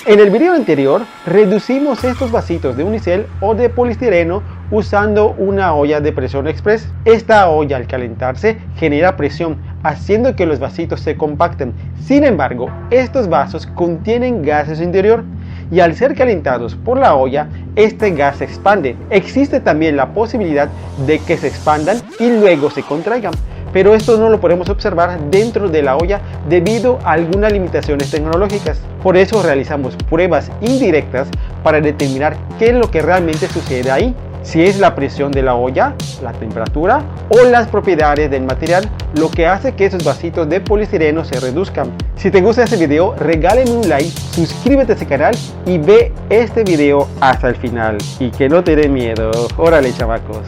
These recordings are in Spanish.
En el video anterior reducimos estos vasitos de unicel o de poliestireno usando una olla de presión express. Esta olla al calentarse genera presión, haciendo que los vasitos se compacten. Sin embargo, estos vasos contienen gas en su interior y al ser calentados por la olla, este gas se expande. Existe también la posibilidad de que se expandan y luego se contraigan, pero esto no lo podemos observar dentro de la olla debido a algunas limitaciones tecnológicas. Por eso realizamos pruebas indirectas para determinar qué es lo que realmente sucede ahí. Si es la presión de la olla, la temperatura o las propiedades del material lo que hace que esos vasitos de poliestireno se reduzcan. Si te gusta este video, regálame un like, suscríbete a este canal y ve este video hasta el final. Y que no te dé miedo. Órale, chamacos.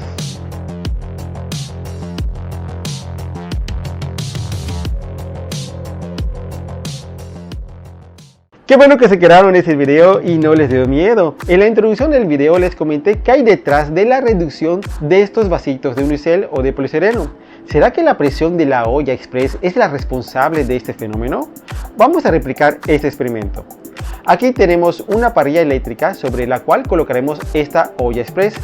Qué bueno que se quedaron en este video y no les dio miedo. En la introducción del video les comenté qué hay detrás de la reducción de estos vasitos de unicel o de poliestireno. ¿Será que la presión de la olla express es la responsable de este fenómeno? Vamos a replicar este experimento. Aquí tenemos una parrilla eléctrica sobre la cual colocaremos esta olla express.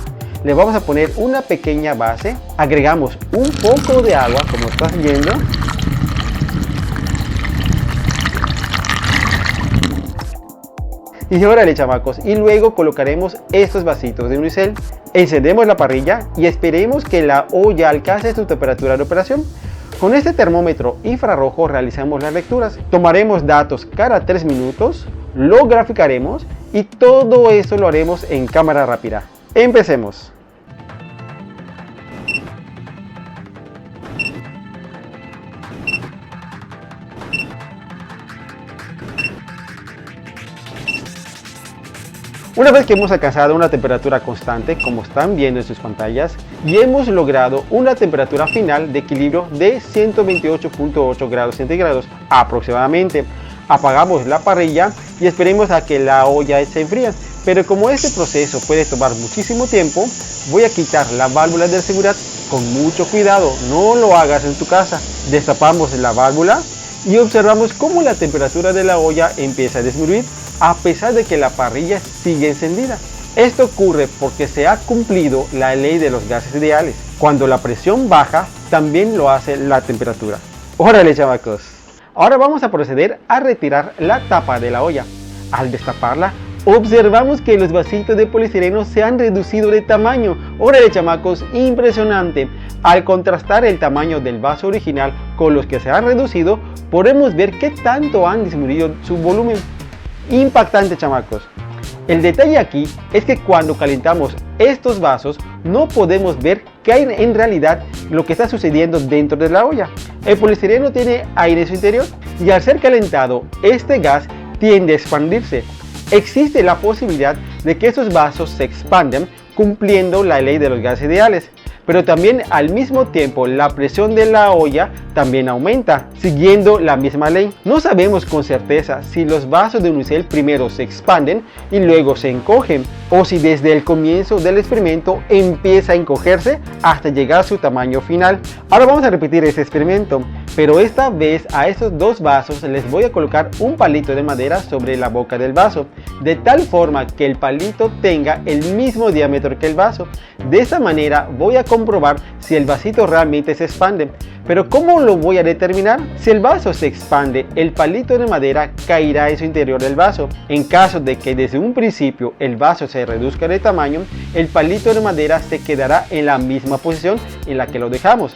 Le vamos a poner una pequeña base, agregamos un poco de agua como estás viendo. Y órale, chamacos, y luego colocaremos estos vasitos de unicel. Encendemos la parrilla y esperemos que la olla alcance su temperatura de operación. Con este termómetro infrarrojo realizamos las lecturas. Tomaremos datos cada 3 minutos, lo graficaremos y todo eso lo haremos en cámara rápida. Empecemos. Una vez que hemos alcanzado una temperatura constante, como están viendo en sus pantallas, y hemos logrado una temperatura final de equilibrio de 128.8 grados centígrados aproximadamente, apagamos la parrilla y esperemos a que la olla se enfríe. Pero como este proceso puede tomar muchísimo tiempo, voy a quitar la válvula de seguridad con mucho cuidado. No lo hagas en tu casa. Destapamos la válvula y observamos cómo la temperatura de la olla empieza a disminuir a pesar de que la parrilla sigue encendida. Esto ocurre porque se ha cumplido la ley de los gases ideales. Cuando la presión baja, también lo hace la temperatura. ¡Órale, chamacos! Ahora vamos a proceder a retirar la tapa de la olla. Al destaparla, observamos que los vasitos de poliestireno se han reducido de tamaño. ¡Órale, chamacos! ¡Impresionante! Al contrastar el tamaño del vaso original con los que se han reducido, podemos ver qué tanto han disminuido su volumen. Impactante, chamacos. El detalle aquí es que cuando calentamos estos vasos no podemos ver qué hay en realidad lo que está sucediendo dentro de la olla. El poliestireno tiene aire en su interior y al ser calentado este gas tiende a expandirse. Existe la posibilidad de que estos vasos se expanden cumpliendo la ley de los gases ideales, pero también al mismo tiempo la presión de la olla también aumenta, siguiendo la misma ley. No sabemos con certeza si los vasos de unicel primero se expanden y luego se encogen, o si desde el comienzo del experimento empieza a encogerse hasta llegar a su tamaño final. Ahora vamos a repetir este experimento, pero esta vez a estos dos vasos les voy a colocar un palito de madera sobre la boca del vaso, de tal forma que el palito tenga el mismo diámetro que el vaso. De esta manera voy a comprobar si el vasito realmente se expande. Pero ¿cómo lo voy a determinar? Si el vaso se expande, el palito de madera caerá en su interior del vaso. En caso de que desde un principio el vaso se reduzca de tamaño, el palito de madera se quedará en la misma posición en la que lo dejamos.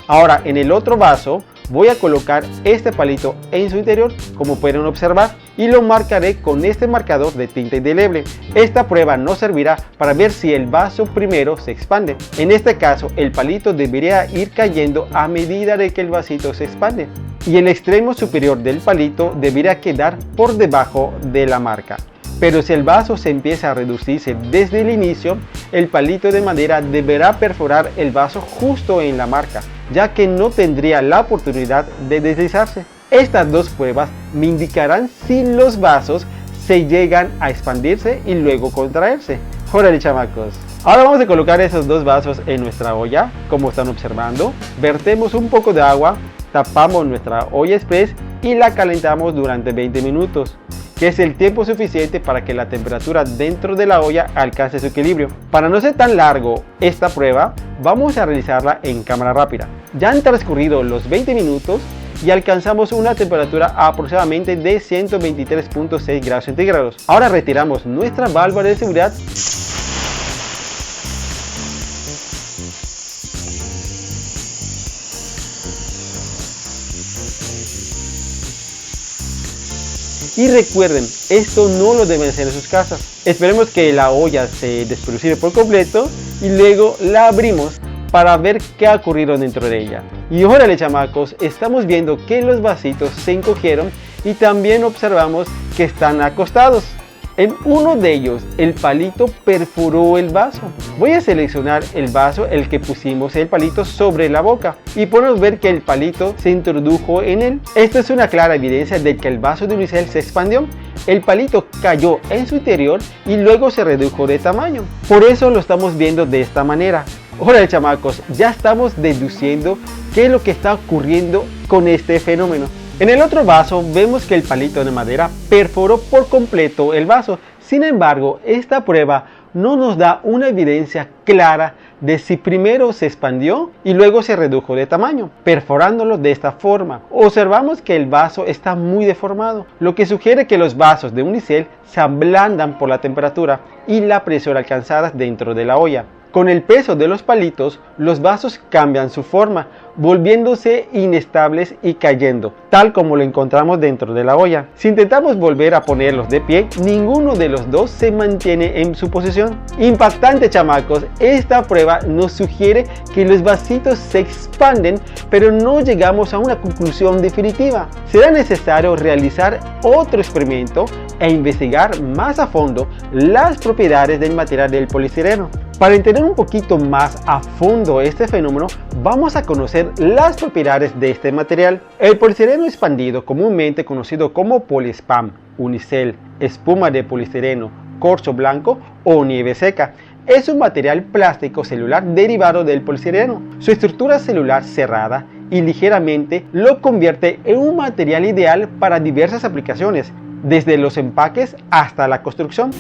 Ahora en el otro vaso voy a colocar este palito en su interior, como pueden observar, y lo marcaré con este marcador de tinta indeleble. Esta prueba nos servirá para ver si el vaso primero se expande. En este caso el palito debería ir cayendo a medida de que el vasito se expande y el extremo superior del palito debería quedar por debajo de la marca. Pero si el vaso se empieza a reducirse desde el inicio, el palito de madera deberá perforar el vaso justo en la marca, ya que no tendría la oportunidad de deslizarse. Estas dos pruebas me indicarán si los vasos se llegan a expandirse y luego contraerse. ¡Órale, chamacos! Ahora vamos a colocar esos dos vasos en nuestra olla, como están observando. Vertemos un poco de agua, tapamos nuestra olla express y la calentamos durante 20 minutos. que es el tiempo suficiente para que la temperatura dentro de la olla alcance su equilibrio. Para no ser tan largo esta prueba, vamos a realizarla en cámara rápida. Ya han transcurrido los 20 minutos y alcanzamos una temperatura aproximadamente de 123.6 grados centígrados. Ahora retiramos nuestra válvula de seguridad y recuerden, esto no lo deben hacer en sus casas. Esperemos que la olla se despelucide por completo y luego la abrimos para ver qué ha ocurrido dentro de ella. Y órale chamacos, estamos viendo que los vasitos se encogieron y también observamos que están acostados. En uno de ellos el palito perforó el vaso. Voy a seleccionar el vaso, el que pusimos el palito sobre la boca, y podemos ver que el palito se introdujo en él. Esto es una clara evidencia de que el vaso de unicel se expandió. El palito cayó en su interior y luego se redujo de tamaño. Por eso lo estamos viendo de esta manera. Hola chamacos, ya estamos deduciendo qué es lo que está ocurriendo con este fenómeno. En el otro vaso vemos que el palito de madera perforó por completo el vaso. Sin embargo, esta prueba no nos da una evidencia clara de si primero se expandió y luego se redujo de tamaño, perforándolo de esta forma. Observamos que el vaso está muy deformado, lo que sugiere que los vasos de unicel se ablandan por la temperatura y la presión alcanzadas dentro de la olla. Con el peso de los palitos, los vasos cambian su forma, volviéndose inestables y cayendo, tal como lo encontramos dentro de la olla. Si intentamos volver a ponerlos de pie, ninguno de los dos se mantiene en su posición. Impactante chamacos, esta prueba nos sugiere que los vasitos se expanden, pero no llegamos a una conclusión definitiva. Será necesario realizar otro experimento e investigar más a fondo las propiedades del material del poliestireno. Para entender un poquito más a fondo este fenómeno, vamos a conocer las propiedades de este material. El poliestireno expandido, comúnmente conocido como poliespam, unicel, espuma de poliestireno, corcho blanco o nieve seca, es un material plástico celular derivado del poliestireno. Su estructura celular cerrada y ligeramente lo convierte en un material ideal para diversas aplicaciones, desde los empaques hasta la construcción.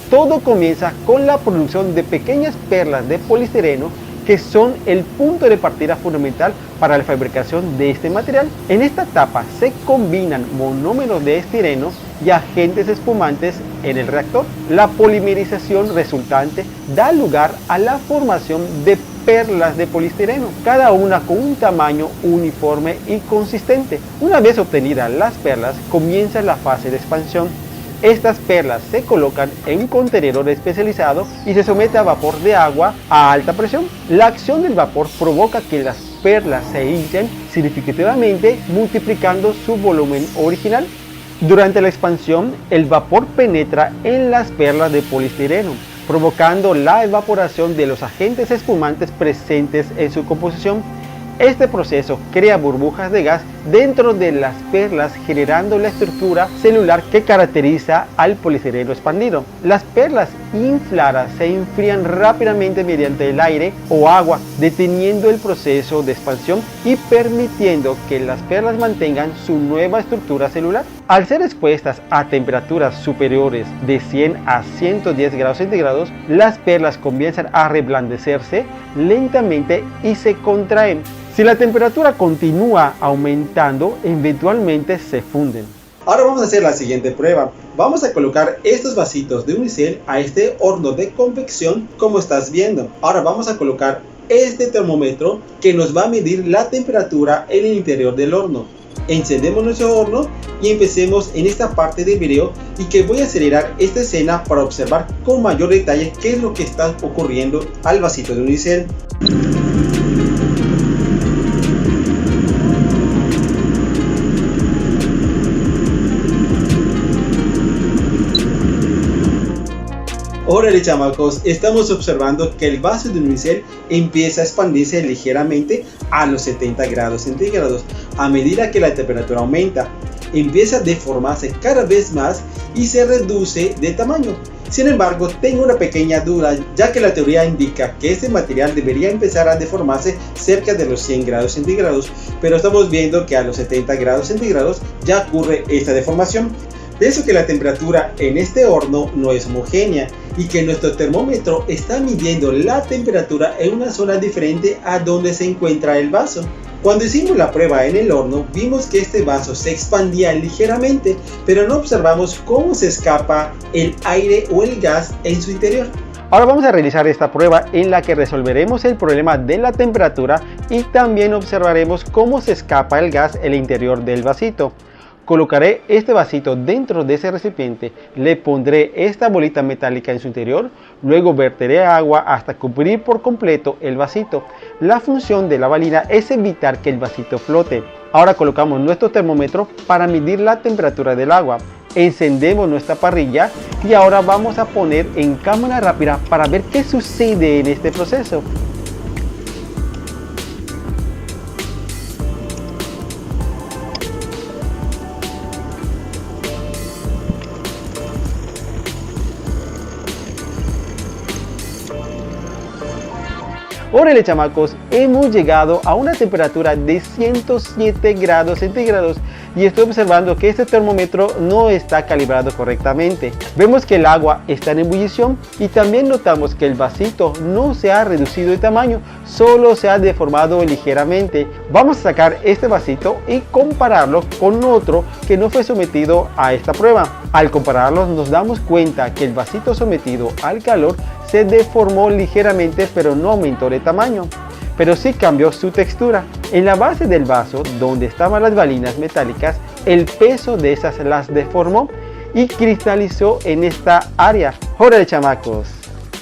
Todo comienza con la producción de pequeñas perlas de poliestireno que son el punto de partida fundamental para la fabricación de este material. En esta etapa se combinan monómeros de estireno y agentes espumantes en el reactor. La polimerización resultante da lugar a la formación de perlas de poliestireno, cada una con un tamaño uniforme y consistente. Una vez obtenidas las perlas, comienza la fase de expansión. Estas perlas se colocan en un contenedor especializado y se somete a vapor de agua a alta presión. La acción del vapor provoca que las perlas se hinchen significativamente, multiplicando su volumen original. Durante la expansión, el vapor penetra en las perlas de poliestireno, provocando la evaporación de los agentes espumantes presentes en su composición. Este proceso crea burbujas de gas dentro de las perlas, generando la estructura celular que caracteriza al poliestireno expandido. Las perlas infladas se enfrían rápidamente mediante el aire o agua, deteniendo el proceso de expansión y permitiendo que las perlas mantengan su nueva estructura celular. Al ser expuestas a temperaturas superiores de 100 a 110 grados centígrados, las perlas comienzan a reblandecerse lentamente y se contraen. Si la temperatura continúa aumentando, eventualmente se funden. Ahora vamos a hacer la siguiente prueba. Vamos a colocar estos vasitos de unicel a este horno de convección como estás viendo. Ahora vamos a colocar este termómetro que nos va a medir la temperatura en el interior del horno. Encendemos nuestro horno y empecemos en esta parte del video, y que voy a acelerar esta escena para observar con mayor detalle qué es lo que está ocurriendo al vasito de unicel. Órale chamacos, estamos observando que el vaso de unicel empieza a expandirse ligeramente a los 70 grados centígrados. A medida que la temperatura aumenta, empieza a deformarse cada vez más y se reduce de tamaño. Sin embargo, tengo una pequeña duda, ya que la teoría indica que este material debería empezar a deformarse cerca de los 100 grados centígrados, pero estamos viendo que a los 70 grados centígrados ya ocurre esta deformación. Pienso que la temperatura en este horno no es homogénea y que nuestro termómetro está midiendo la temperatura en una zona diferente a donde se encuentra el vaso. Cuando hicimos la prueba en el horno, vimos que este vaso se expandía ligeramente, pero no observamos cómo se escapa el aire o el gas en su interior. Ahora vamos a realizar esta prueba en la que resolveremos el problema de la temperatura y también observaremos cómo se escapa el gas en el interior del vasito. Colocaré este vasito dentro de ese recipiente, le pondré esta bolita metálica en su interior, luego verteré agua hasta cubrir por completo el vasito. La función de la balina es evitar que el vasito flote. Ahora colocamos nuestro termómetro para medir la temperatura del agua. Encendemos nuestra parrilla y ahora vamos a poner en cámara rápida para ver qué sucede en este proceso. Órale chamacos, hemos llegado a una temperatura de 107 grados centígrados y estoy observando que este termómetro no está calibrado correctamente. Vemos que el agua está en ebullición y también notamos que el vasito no se ha reducido de tamaño, solo se ha deformado ligeramente. Vamos a sacar este vasito y compararlo con otro que no fue sometido a esta prueba. Al compararlos nos damos cuenta que el vasito sometido al calor se deformó ligeramente, pero no aumentó de tamaño, pero sí cambió su textura. En la base del vaso, donde estaban las balinas metálicas, el peso de esas las deformó y cristalizó en esta área. ¡Órale chamacos!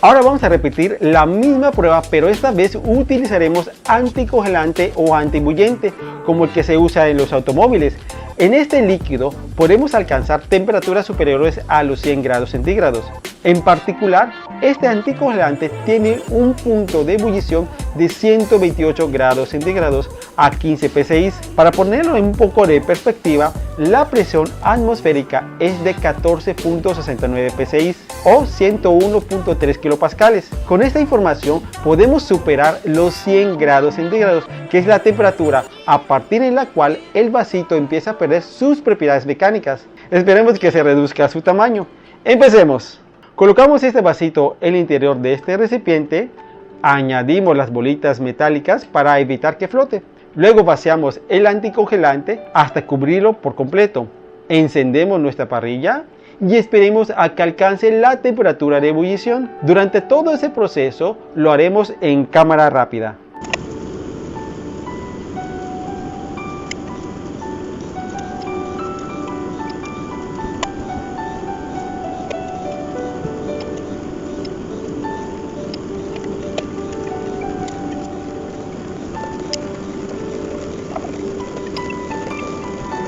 Ahora vamos a repetir la misma prueba, pero esta vez utilizaremos anticongelante o antibulliente, como el que se usa en los automóviles. En este líquido podemos alcanzar temperaturas superiores a los 100 grados centígrados. En particular, este anticongelante tiene un punto de ebullición de 128 grados centígrados a 15 psi. Para ponerlo en un poco de perspectiva, la presión atmosférica es de 14.69 psi o 101.3 kilopascales. Con esta información podemos superar los 100 grados centígrados, que es la temperatura a partir de la cual el vasito empieza a perder sus propiedades mecánicas. Esperemos que se reduzca su tamaño. Empecemos. Colocamos este vasito en el interior de este recipiente, añadimos las bolitas metálicas para evitar que flote. Luego vaciamos el anticongelante hasta cubrirlo por completo. Encendemos nuestra parrilla y esperemos a que alcance la temperatura de ebullición. Durante todo ese proceso lo haremos en cámara rápida.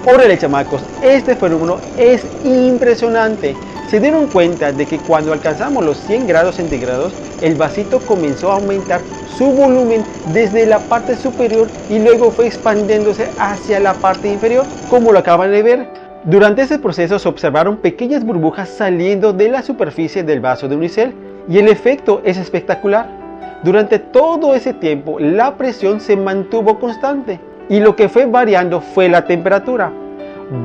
Órale chamacos, este fenómeno es impresionante. Se dieron cuenta de que cuando alcanzamos los 100 grados centígrados, el vasito comenzó a aumentar su volumen desde la parte superior y luego fue expandiéndose hacia la parte inferior, como lo acaban de ver. Durante ese proceso se observaron pequeñas burbujas saliendo de la superficie del vaso de unicel y el efecto es espectacular. Durante todo ese tiempo la presión se mantuvo constante y lo que fue variando fue la temperatura.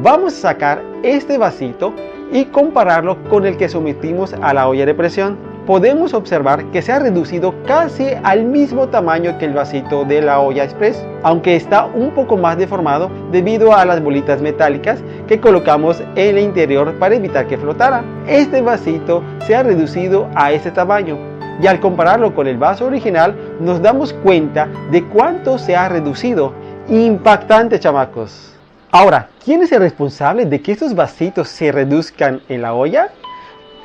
Vamos a sacar este vasito y compararlo con el que sometimos a la olla de presión. Podemos observar que se ha reducido casi al mismo tamaño que el vasito de la olla express, aunque está un poco más deformado debido a las bolitas metálicas que colocamos en el interior para evitar que flotara. Este vasito se ha reducido a este tamaño y al compararlo con el vaso original nos damos cuenta de cuánto se ha reducido. Impactante chamacos. Ahora, ¿quién es el responsable de que estos vasitos se reduzcan en la olla?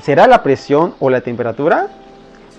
¿Será la presión o la temperatura?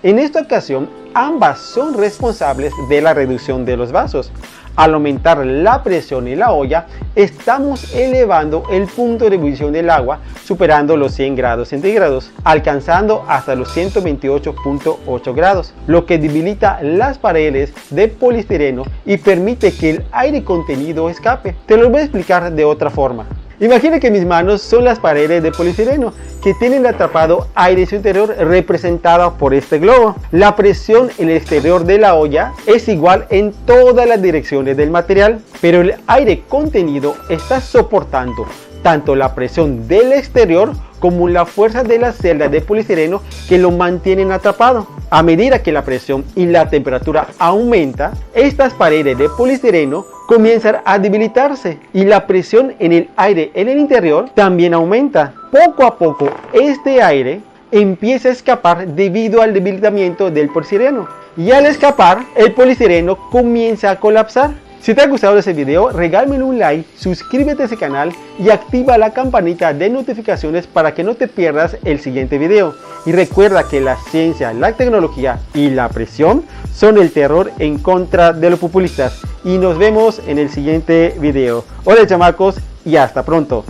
En esta ocasión, ambas son responsables de la reducción de los vasos. Al aumentar la presión en la olla, estamos elevando el punto de ebullición del agua, superando los 100 grados centígrados, alcanzando hasta los 128.8 grados, lo que debilita las paredes de poliestireno y permite que el aire contenido escape. Te lo voy a explicar de otra forma. Imagine que mis manos son las paredes de polistireno que tienen atrapado aire en su interior representada por este globo. La presión en el exterior de la olla es igual en todas las direcciones del material, pero el aire contenido está soportando tanto la presión del exterior como la fuerza de las celdas de polistireno que lo mantienen atrapado. A medida que la presión y la temperatura aumenta, estas paredes de polistireno comienzan a debilitarse y la presión en el aire en el interior también aumenta. Poco a poco este aire empieza a escapar debido al debilitamiento del polistireno y al escapar el polistireno comienza a colapsar. Si te ha gustado este video, regálame un like, suscríbete a este canal y activa la campanita de notificaciones para que no te pierdas el siguiente video. Y recuerda que la ciencia, la tecnología y la presión son el terror en contra de los populistas. Y nos vemos en el siguiente video. Hola chamacos y hasta pronto.